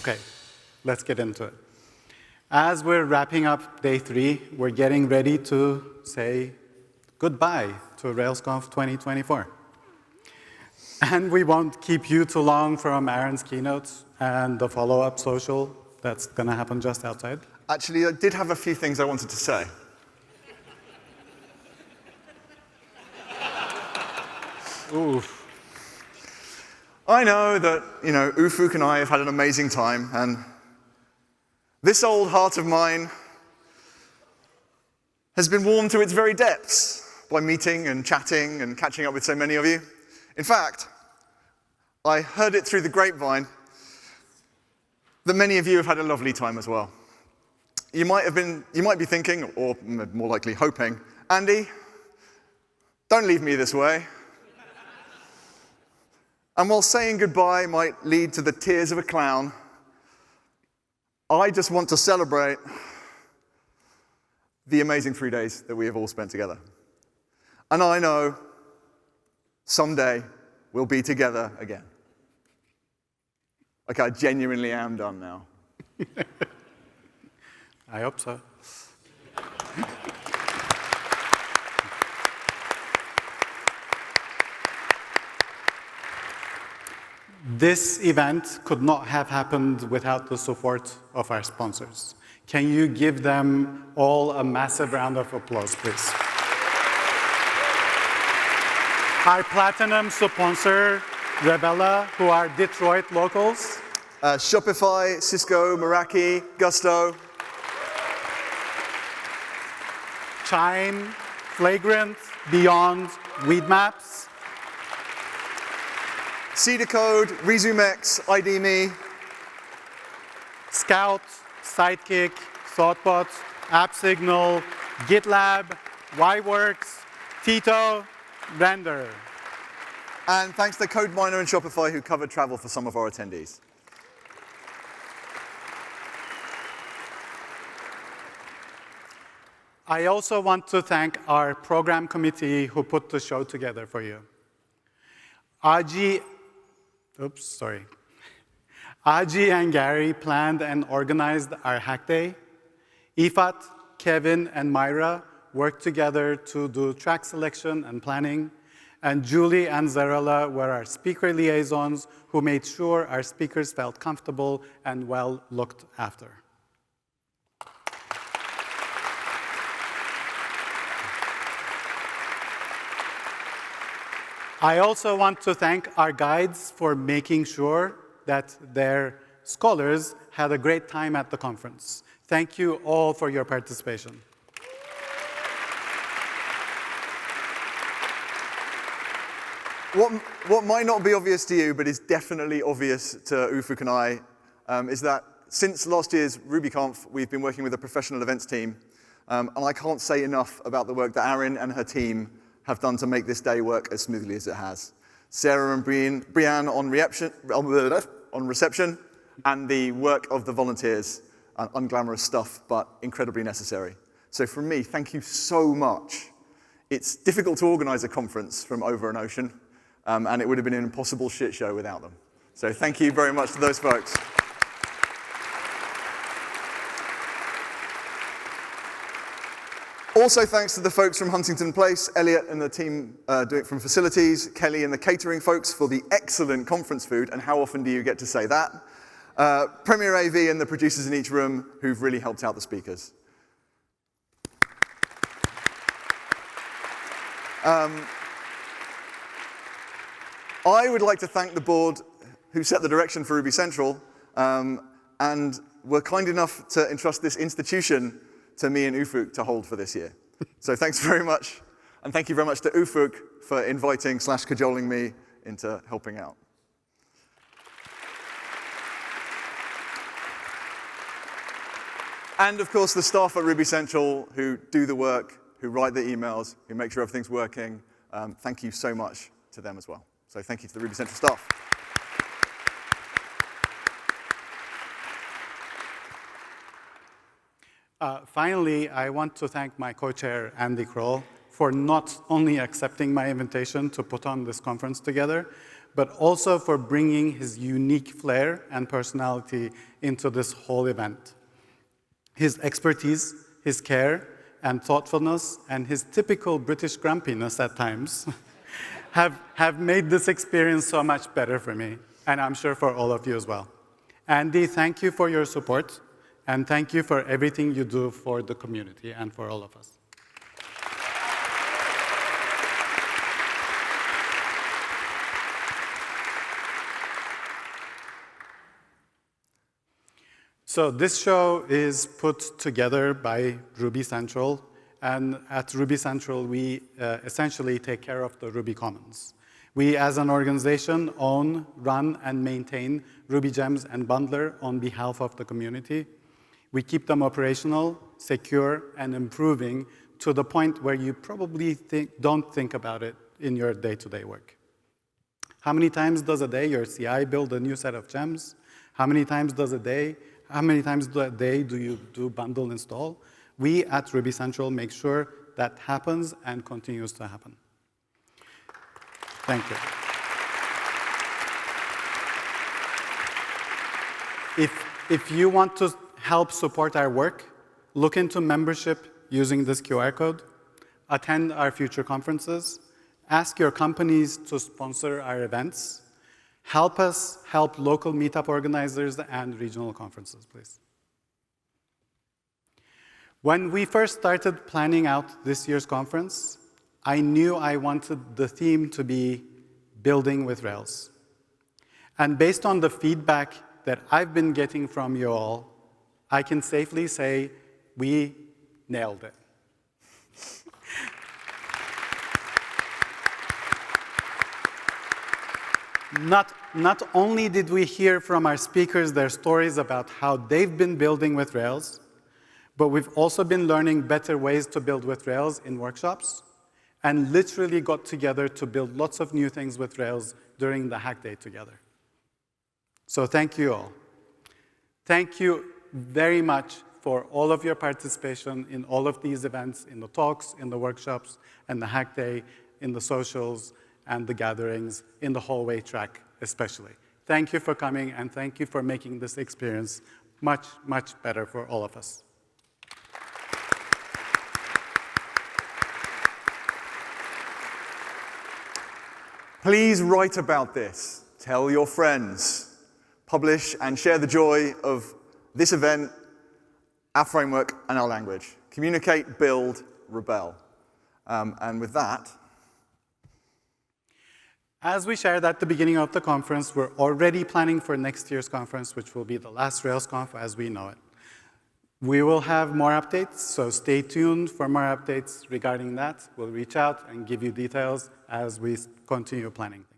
Okay, let's get into it. As we're wrapping up day 3, we're getting ready to say goodbye to RailsConf 2024. And we won't keep you too long from Aaron's keynote and the follow-up social that's going to happen just outside. Actually, I did have a few things I wanted to say. Oof. I know that, Ufuk and I have had an amazing time, and this old heart of mine has been warmed to its very depths by meeting and chatting and catching up with so many of you. In fact, I heard it through the grapevine that many of you have had a lovely time as well. You might be thinking, or more likely hoping, Andy, don't leave me this way. And while saying goodbye might lead to the tears of a clown, I just want to celebrate the amazing 3 days that we have all spent together. And I know someday we'll be together again. Like, I genuinely am done now. I hope so. This event could not have happened without the support of our sponsors. Can you give them all a massive round of applause, please? Our platinum sponsor, Revella, who are Detroit locals. Shopify, Cisco, Meraki, Gusto. Chime, Flagrant, Beyond, Weedmaps. Cedar Code, ResumeX, ID.me. Scout, Sidekick, ThoughtBot, AppSignal, GitLab, YWorks, Tito, Render. And thanks to CodeMiner and Shopify who covered travel for some of our attendees. I also want to thank our program committee who put the show together for you. Aji and Gary planned and organized our Hack Day. Ifat, Kevin, and Myra worked together to do track selection and planning. And Julie and Zarella were our speaker liaisons who made sure our speakers felt comfortable and well looked after. I also want to thank our guides for making sure that their scholars had a great time at the conference. Thank you all for your participation. What might not be obvious to you, but is definitely obvious to Ufuk and I, is that since last year's RubyConf, we've been working with a professional events team. And I can't say enough about the work that Aaron and her team have done to make this day work as smoothly as it has. Sarah and Brianne on reception, and the work of the volunteers, unglamorous stuff, but incredibly necessary. So from me, thank you so much. It's difficult to organize a conference from over an ocean, and it would have been an impossible shit show without them. So thank you very much to those folks. Also, thanks to the folks from Huntington Place, Elliot and the team doing it from facilities, Kelly and the catering folks for the excellent conference food, and how often do you get to say that? Premier AV and the producers in each room who've really helped out the speakers. I would like to thank the board who set the direction for Ruby Central and were kind enough to entrust this institution to me and Ufuk to hold for this year. So thanks very much, and thank you very much to Ufuk for inviting / cajoling me into helping out. And of course, the staff at Ruby Central who do the work, who write the emails, who make sure everything's working. Thank you so much to them as well. So thank you to the Ruby Central staff. Finally, I want to thank my co-chair, Andy Croll, for not only accepting my invitation to put on this conference together, but also for bringing his unique flair and personality into this whole event. His expertise, his care, and thoughtfulness, and his typical British grumpiness at times have made this experience so much better for me, and I'm sure for all of you as well. Andy, thank you for your support, and thank you for everything you do for the community and for all of us. So this show is put together by Ruby Central, and at Ruby Central, we essentially take care of the Ruby Commons. We, as an organization, own, run, and maintain Ruby Gems and Bundler on behalf of the community. We keep them operational, secure, and improving to the point where you probably don't think about it in your day-to-day work. How many times does a day your CI build a new set of gems? How many times a day do you do bundle install? We at Ruby Central make sure that happens and continues to happen. Thank you. If you want to help support our work, look into membership using this QR code, attend our future conferences, ask your companies to sponsor our events, help us help local meetup organizers and regional conferences, please. When we first started planning out this year's conference, I knew I wanted the theme to be Building with Rails. And based on the feedback that I've been getting from you all, I can safely say we nailed it. Not only did we hear from our speakers their stories about how they've been building with Rails, but we've also been learning better ways to build with Rails in workshops, and literally got together to build lots of new things with Rails during the Hack Day together. So thank you all. Thank you very much for all of your participation in all of these events, in the talks, in the workshops, and the Hack Day, in the socials, and the gatherings, in the hallway track especially. Thank you for coming, and thank you for making this experience much, much better for all of us. Please write about this. Tell your friends. Publish and share the joy of this event, our framework, and our language. Communicate, build, rebel. And with that, as we shared at the beginning of the conference, we're already planning for next year's conference, which will be the last RailsConf as we know it. We will have more updates, so stay tuned for more updates regarding that. We'll reach out and give you details as we continue planning things.